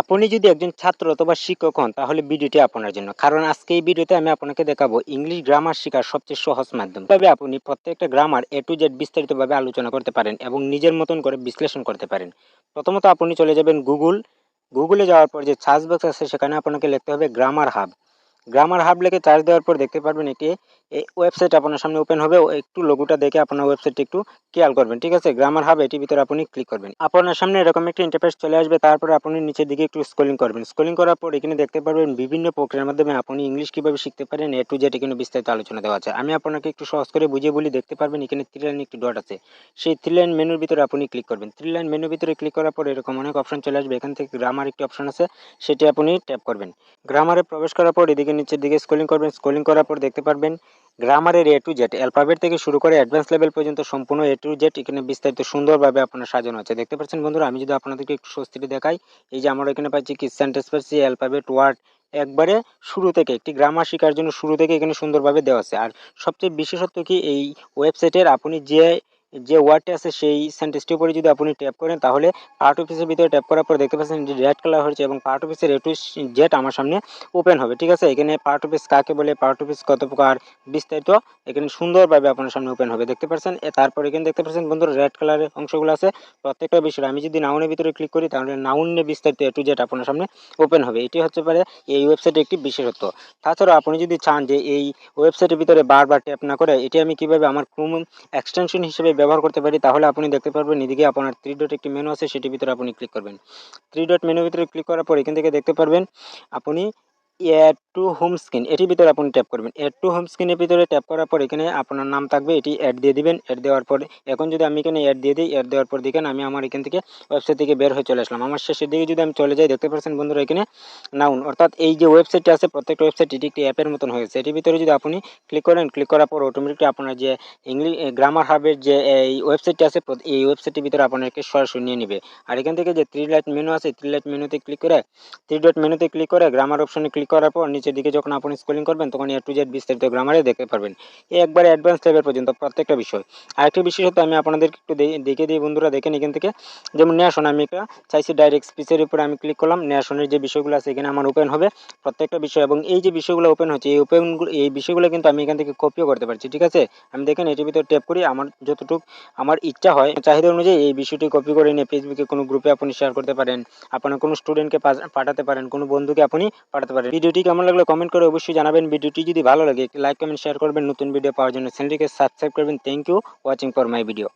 আপনি যদি একজন ছাত্র অথবা শিক্ষক হন তাহলে ভিডিওটি আপনার জন্য। কারণ আজকে এই ভিডিওতে আমি আপনাকে দেখাবো ইংলিশ গ্রামার শেখার সবচেয়ে সহজ মাধ্যম। তবে আপনি প্রত্যেকটা গ্রামার A to Z বিস্তারিতভাবে আলোচনা করতে পারেন এবং নিজের মতন করে বিশ্লেষণ করতে পারেন। প্রথমত আপনি চলে যাবেন গুগলে যাওয়ার পর যে সার্চ বক্স আছে সেখানে আপনাকে লিখতে হবে গ্রামার হাব। গ্রামার হাব লিখে সার্চ দেওয়ার পর দেখতে পারবেন একটি ওয়েবসাইট আপনার সামনে ওপেন হবে। একটু লোগোটা দেখে আপনার ওয়েবসাইটটি একটু খেয়াল করবেন, ঠিক আছে? গ্রামার হাব এটির ভিতরে আপনি ক্লিক করবেন। আপনার সামনে এরকম একটা ইন্টারফেস চলে আসবে। তারপরে আপনি নিচের দিকে একটু স্ক্রলিং করবেন। স্ক্রলিং করার পর এখানে দেখতে পারবেন বিভিন্ন প্রক্রিয়ার মাধ্যমে আপনি ইংলিশ কিভাবে শিখতে পারেন A to Z এখানে বিস্তারিত আলোচনা দেওয়া আছে। আমি আপনাকে একটু সহজ করে বুঝিয়ে বলি। দেখতে পারবেন এখানে 3 লাইন একটি ডট আছে। সেই 3 লাইন মেনুর ভিতরে আপনি ক্লিক করবেন। 3 লাইন মেনুর ভিতরে ক্লিক করার পর এরকম অনেক অপশন চলে আসবে। এখান থেকে গ্রামার একটি অপশন আছে, সেটি আপনি ট্যাপ করবেন। গ্রামারে প্রবেশ করার পর এদিকে নিচের দিকে স্ক্রলিং করবেন। স্ক্রলিং করার পর দেখতে পারবেন গ্রামারের A to Z অ্যালফাবেট থেকে শুরু করে অ্যাডভান্স লেভেল পর্যন্ত সম্পূর্ণ A to Z এখানে বিস্তারিত সুন্দরভাবে আপনার সাজানো আছে। দেখতে পাচ্ছেন বন্ধুরা? আমি যদি আপনাদেরকে একটু স্বস্তিতে দেখাই, এই যে আমরা এখানে পাচ্ছি কি সেন্টেন্স পাচ্ছি, অ্যালফাবেট, ওয়ার্ড একবারে শুরু থেকে একটি গ্রামার শেখার জন্য শুরু থেকে এখানে সুন্দরভাবে দেওয়া আছে। আর সবচেয়ে বিশেষত্ব কি এই ওয়েবসাইটের আপনি যে ওয়ার্ডটা আছে সেই সেন্টেন্সটির উপরে যদি আপনি ট্যাপ করেন তাহলে পার্ট অফিসের ভিতরে ট্যাপ করার পর দেখতে পাচ্ছেন যে রেড কালার হচ্ছে এবং পার্ট অফিসের A to Z আমার সামনে ওপেন হবে, ঠিক আছে? এখানে পার্ট অফিস কাকে বলে, পার্ট অফিস কত প্রকার বিস্তারিত এখানে সুন্দরভাবে আপনার সামনে ওপেন হবে, দেখতে পাচ্ছেন? তারপর এখানে দেখতে পাচ্ছেন বন্ধুরা রেড কালারের অংশগুলো আছে প্রত্যেকটা বিষয়। আমি যদি নাউনের ভিতরে ক্লিক করি তাহলে নাউনের বিস্তারিত A to Z আপনার সামনে ওপেন হবে। এটি হচ্ছে পারে এই ওয়েবসাইটের একটি বিশেষত্ব। তাছাড়া আপনি যদি চান যে এই ওয়েবসাইটের ভিতরে বারবার ট্যাপ না করে এটি আমি কিভাবে আমার ক্রোম এক্সটেনশন হিসেবে ব্যবহার করতে পারি, তাহলে আপনি দেখতে পারবেন এদিকে আপনার 3 ডট একটি মেনু আছে, সেটির ভিতরে আপনি ক্লিক করবেন। 3 ডট মেনুর ভিতরে ক্লিক করার পর এখান থেকে দেখতে পারবেন আপনি অ্যাড টু হোম স্ক্রিন এটির ভিতরে আপনি ট্যাপ করবেন। অ্যাড টু হোম স্ক্রিনের ভিতরে ট্যাপ করার পর এখানে আপনার নাম থাকবে, এটি অ্যাড দিয়ে দিবেন। অ্যাড দেওয়ার পর এখন যদি আমি এখানে অ্যাড দিয়ে দিই, অ্যাড দেওয়ার পর দেখেন আমি আমার এখান থেকে ওয়েবসাইট থেকে বের হয়ে চলে আসলাম। আমার শেষের দিকে যদি আমি চলে যাই দেখতে পাচ্ছেন বন্ধুরা এখানে নাউন, অর্থাৎ এই যে ওয়েবসাইটটা আছে প্রত্যেকটা ওয়েবসাইট এটি একটি অ্যাপের মতন হয়েছে। এটির ভিতরে যদি আপনি ক্লিক করেন, ক্লিক করার পর অটোমেটিকলি আপনার যে ইংলিশ গ্রামার হাবের যে এই ওয়েবসাইটটি আছে এই ওয়েবসাইটের ভিতরে আপনাকে সরাসরি নিয়ে নিবে। আর এখান থেকে যে 3 লাইট মেনু আছে 3 লাইট মেনুতে ক্লিক করে 3 ডট মেনুতে ক্লিক করে গ্রামার অপশনে ক্লিক করার পর নিচের দিকে যখন আপনি স্ক্রলিং করবেন তখন A to Z বিস্তারিত গ্রামারে দেখতে পারবেন একবারে অ্যাডভান্স লেভেল পর্যন্ত প্রত্যেকটা বিষয়। আরেকটি বিশেষত আমি আপনাদেরকে একটু দেখে দিই বন্ধুরা, দেখেন এখান থেকে যেমন ন্যাশন আমি একটা চাইছি ডাইরেক্ট স্পিচের উপরে আমি ক্লিক করলাম। ন্যাশনের যে বিষয়গুলো আছে এখানে আমার ওপেন হবে প্রত্যেকটা বিষয়, এবং এই যে বিষয়গুলো ওপেন হচ্ছে এই বিষয়গুলো কিন্তু আমি এখান থেকে কপিও করতে পারছি, ঠিক আছে? আমি দেখেন এটির ভিতরে ট্যাপ করি, আমার যতটুকু আমার ইচ্ছা হয় চাহিদা অনুযায়ী এই বিষয়টি কপি করে নিয়ে ফেসবুকে কোনো গ্রুপে আপনি শেয়ার করতে পারেন, আপনার কোনো স্টুডেন্টকে পাঠাতে পারেন, কোনো বন্ধুকে আপনি পাঠাতে পারেন। ভিডিওটি কেমন লাগলো কমেন্ট করে অবশ্যই জানাবেন। ভিডিওটি যদি ভালো লাগে একটি লাইক কমেন্ট শেয়ার করবেন। নতুন ভিডিও পাওয়ার জন্য চ্যানেলটিকে সাবস্ক্রাইব করবেন। Thank you watching for my video.